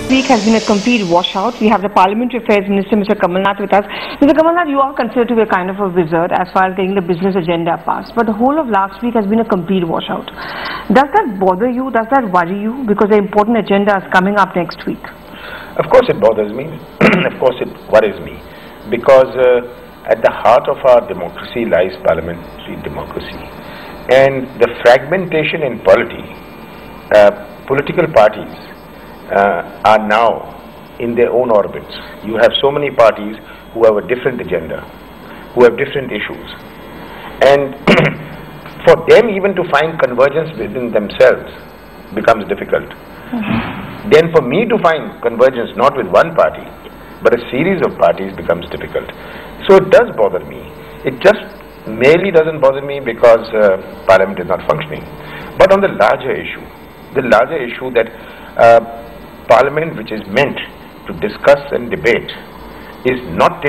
week has been a complete washout. We have the Parliamentary Affairs Minister, Mr. Kamal Nath, with us. Mr. Kamal Nath, you are considered to be a kind of a wizard as far as getting the business agenda passed. But the whole of last week has been a complete washout. Does that bother you? Does that worry you? Because the important agenda is coming up next week. Of course it bothers me. Of course it worries me. Because at the heart of our democracy lies parliamentary democracy. And the fragmentation in polity, political parties are now in their own orbits. You have so many parties who have a different agenda, who have different issues. And for them even to find convergence within themselves becomes difficult. Then for me to find convergence not with one party, but a series of parties becomes difficult. So it does bother me. It just merely doesn't bother me because Parliament is not functioning. But on the larger issue that Parliament, which is meant to discuss and debate, is not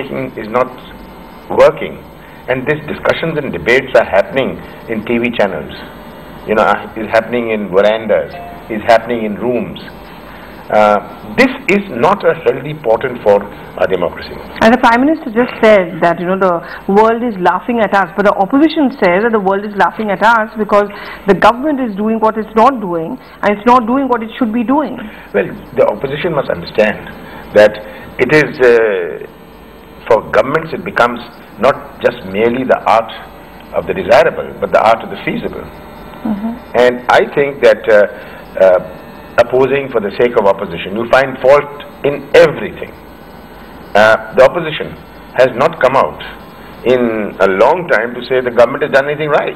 working, and these discussions and debates are happening in TV channels, is happening in verandas, is happening in rooms. This is not a healthy portent for our democracy. And the Prime Minister just said that the world is laughing at us, but the opposition says that the world is laughing at us because the government is doing what it's not doing, and it's not doing what it should be doing. Well, the opposition must understand that it is, for governments it becomes not just merely the art of the desirable, but the art of the feasible. And I think that opposing for the sake of opposition, you find fault in everything. The opposition has not come out in a long time to say the government has done anything right.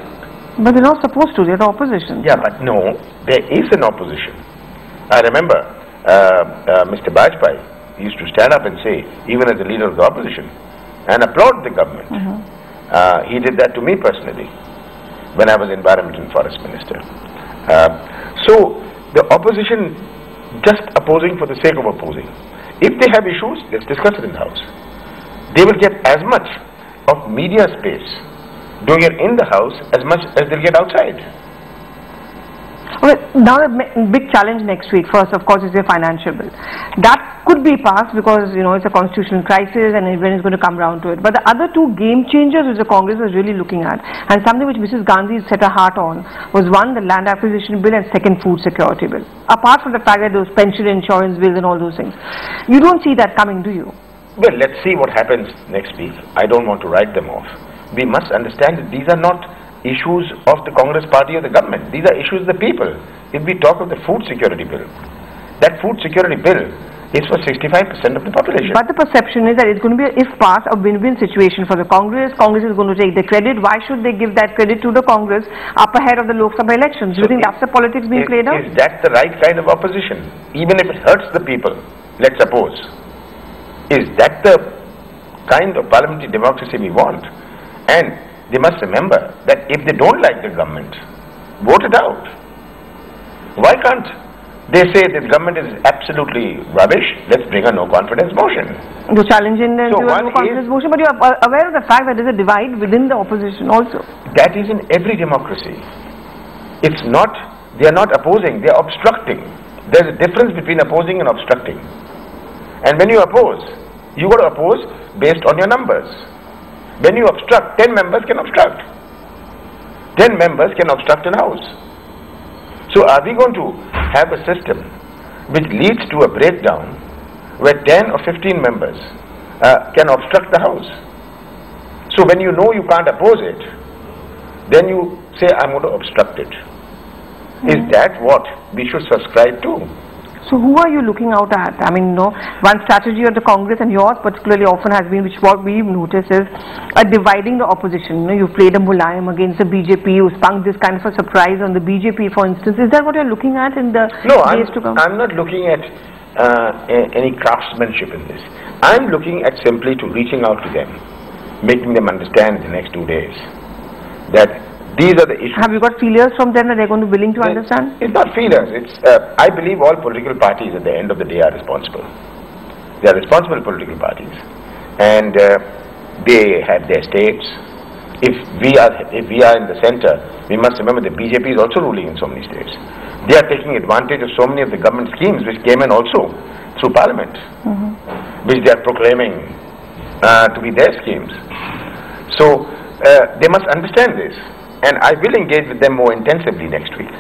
But they're not supposed to, they're the opposition. Yeah, but no, there is an opposition. I remember Mr. Bajpai used to stand up and say, even as the leader of the opposition, and applaud the government. He did that to me personally when I was Environment and Forest Minister. So the opposition just opposing for the sake of opposing. If they have issues, let's discuss it in the House. They will get as much of media space doing it in the House as much as they'll get outside. Okay, now the big challenge next week, first of course, is the financial bill. That could be passed because it's a constitutional crisis and everyone is going to come around to it. But the other two game changers which the Congress was really looking at, and something which Mrs. Gandhi set her heart on, was one, the land acquisition bill, and second, food security bill. Apart from the fact that those pension insurance bills and all those things. You don't see that coming, do you? Well, let's see what happens next week. I don't want to write them off. We must understand that these are not issues of the Congress party or the government. These are issues of the people. If we talk of the food security bill, that food security bill is for 65% of the population. But the perception is that it's going to be, if passed, a win-win situation for the Congress. Congress is going to take the credit. Why should they give that credit to the Congress up ahead of the Lok Sabha elections? Do you think that's the politics being played out? Is that the right kind of opposition? Even if it hurts the people, let's suppose. Is that the kind of parliamentary democracy we want? And they must remember that if they don't like the government, vote it out. Why can't they say this government is absolutely rubbish, let's bring a no confidence motion? You're challenging them to a no confidence motion, but you are aware of the fact that there is a divide within the opposition also. That is in every democracy. It's not, they are not opposing, they are obstructing. There's a difference between opposing and obstructing. And when you oppose, you got to oppose based on your numbers. When you obstruct, 10 members can obstruct. 10 members can obstruct an house. So are we going to have a system which leads to a breakdown where 10 or 15 members can obstruct the house? So when you know you can't oppose it, then you say, I'm going to obstruct it. Is that what we should subscribe to? So who are you looking out at? I mean, one strategy of the Congress, and yours particularly often has been, which what we've noticed is dividing the opposition. You played a Mulayam against the BJP, you spunk this kind of a surprise on the BJP, for instance. Is that what you're looking at in the days to come? I'm not looking at any craftsmanship in this. I'm looking at simply to reaching out to them, making them understand in the next 2 days that these are the issues. Have you got feelers from them that they're going to be willing to understand? It's not feelers. It's, I believe all political parties at the end of the day are responsible. They are responsible political parties. And they have their states. If we are in the center, we must remember that BJP is also ruling in so many states. They are taking advantage of so many of the government schemes which came in also through Parliament, which they are proclaiming to be their schemes. So they must understand this, and I will engage with them more intensively next week.